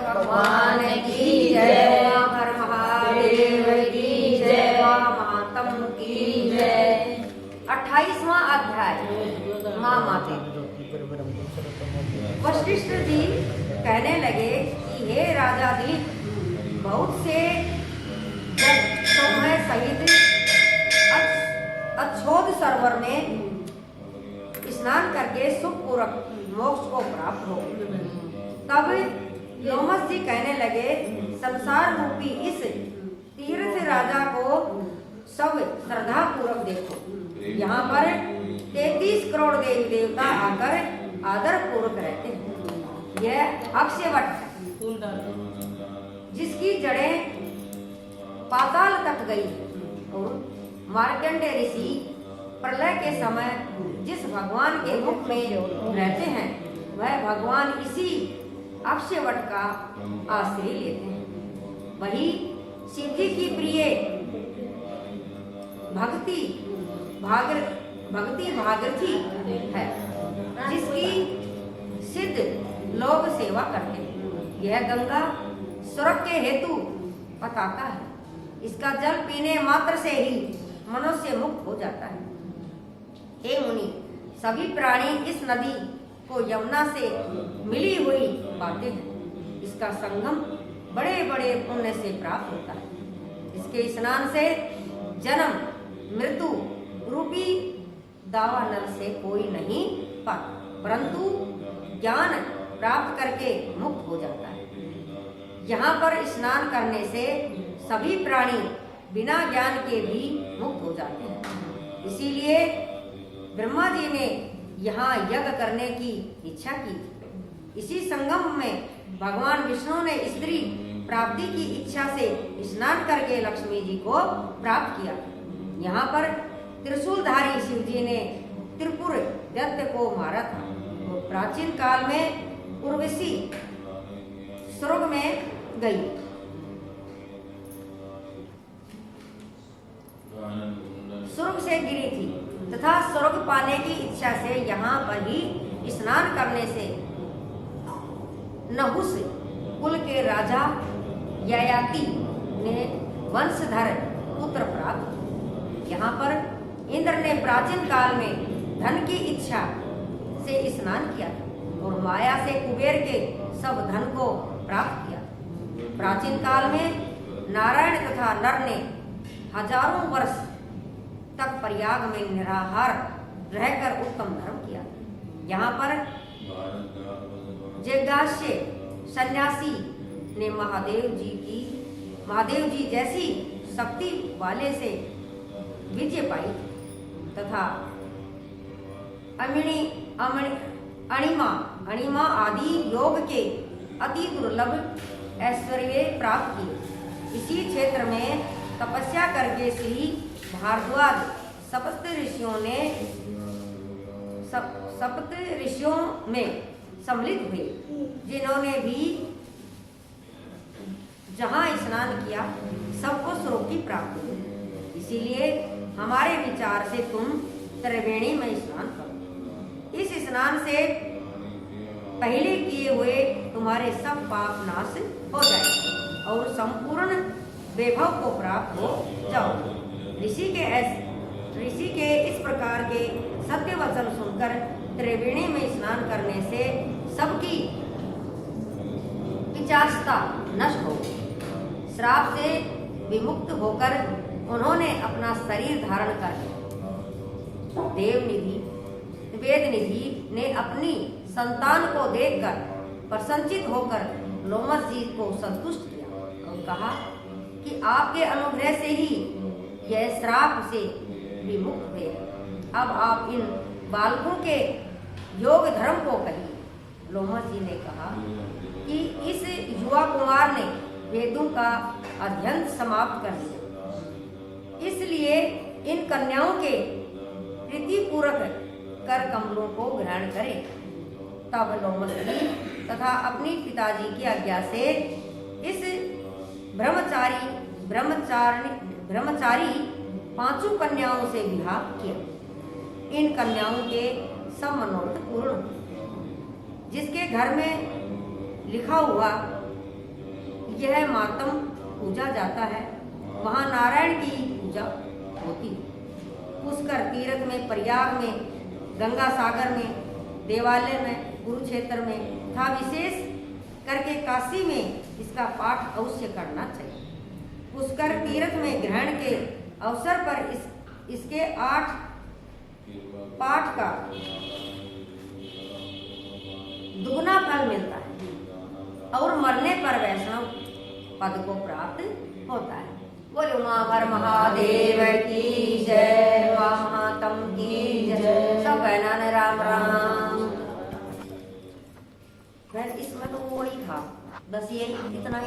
भगवान की जय। हर महादेव की जय। महात्म की जय। 28वां अध्याय महामाते। वशिष्ठ जी कहने लगे कि हे राजा दीप, बहुत से जब तुम्हें सहित अच्छोद सरोवर में स्नान करके सुखपूर्वक मोक्ष को प्राप्त हो। तब लोमस जी कहने लगे, संसार रूपी इस तीर्थ राजा को सब श्रद्धा पूर्वक देखो। यहाँ पर 33 करोड़ देवी देवता आकर आदर पूर्वक रहते हैं। यह अक्षयवट है जिसकी जड़ें पाताल तक गई और मार्कंडेय ऋषि प्रलय के समय जिस भगवान के मुख में रहते हैं वह भगवान इसी अक्षयवट का आश्रय लेते हैं। वही शिव जी की प्रिय भक्ति भागीरथी है जिसकी सिद्ध लोग सेवा करते हैं। यह गंगा स्वर्ग के हेतु पताका है। इसका जल पीने मात्र से ही मनुष्य मुक्त हो जाता है। हे मुनि, सभी प्राणी इस नदी को यमुना से मिली हुई पाते हैं। इसका संगम बड़े बड़े पुण्य से प्राप्त होता है। इसके स्नान से जन्म मृत्यु रूपी दावानल से कोई नहीं पाता, परंतु ज्ञान प्राप्त करके मुक्त हो जाता है। यहाँ पर स्नान करने से सभी प्राणी बिना ज्ञान के भी मुक्त हो जाते हैं। इसीलिए ब्रह्मा जी ने यहाँ यज्ञ करने की इच्छा की थी। इसी संगम में भगवान विष्णु ने स्त्री प्राप्ति की इच्छा से स्नान करके लक्ष्मी जी को प्राप्त किया। यहाँ पर त्रिशूलधारी शिव जी ने त्रिपुर दैत्य को मारा था। तो प्राचीन काल में उर्वशी स्वर्ग में गई। स्वर्ग से गिरी थी तथा स्वर्ग पाने की इच्छा से यहाँ पर ही स्नान करने से नहुस कुल के राजा ययाति ने वंशधर पुत्र प्राप्त। यहाँ पर इंद्र ने प्राचीन काल में धन की इच्छा से स्नान किया और माया से कुबेर के सब धन को प्राप्त किया। प्राचीन काल में नारायण तथा नर ने हजारों वर्ष तक प्रयाग में निराहार रहकर उत्तम धर्म किया। यहाँ पर जिज्ञास्य सन्यासी ने महादेव जी जैसी शक्ति वाले से विजय पाई तथा अणिमा आदि योग के अति दुर्लभ ऐश्वर्य प्राप्त किए। इसी क्षेत्र में तपस्या करके श्री भारद्वाज सप्त ऋषियों में सम्मिलित हुए, जिन्होंने भी जहाँ स्नान किया सबको स्वर्ग की प्राप्ति हुई। इसीलिए हमारे विचार से तुम त्रिवेणी में स्नान करो। इस स्नान से पहले किए हुए तुम्हारे सब पाप नाश हो जाए और संपूर्ण वैभव को प्राप्त हो जाओ। ऋषि के इस प्रकार के सत्य वचन सुनकर त्रिवेणी में स्नान करने से सबकी पिचाशता नष्ट हो गई। श्राप से विमुक्त होकर उन्होंने अपना शरीर धारण कर वेदनिधि ने अपनी संतान को देखकर प्रसन्नचित होकर लोमस जी को संतुष्ट किया और कहा कि आपके अनुग्रह से ही यह श्राप से विमुक्त हुए। अब आप इन बालकों के योग धर्म को कहिए। लोमस जी ने कहा कि इस युवा कुमार ने वेदों का अध्ययन समाप्त कर दिया, इसलिए इन कन्याओं के प्रीतिपूर्वक कर कमलों को ग्रहण करें। तब लोमस जी तथा अपनी पिताजी की आज्ञा से इस ब्रह्मचारी 5 कन्याओं से विवाह किया। इन कन्याओं के सब मनोरथ पूर्ण, जिसके घर में लिखा हुआ यह मातम पूजा जाता है, वहाँ नारायण की पूजा होती है। पुष्कर तीर्थ में, प्रयाग में, गंगा सागर में, देवालय में, कुरुक्षेत्र में तथा विशेष करके काशी में इसका पाठ अवश्य करना चाहिए। पुष्कर तीर्थ में ग्रहण के अवसर पर इसके 8 पाठ का दुगना फल मिलता है और मरने पर वैष्णव पद को प्राप्त होता है। बोलो उमावर महादेव की जय, महात्म की जय। सब कहना ने राम राम। इसमें तो वही था, बस ये इतना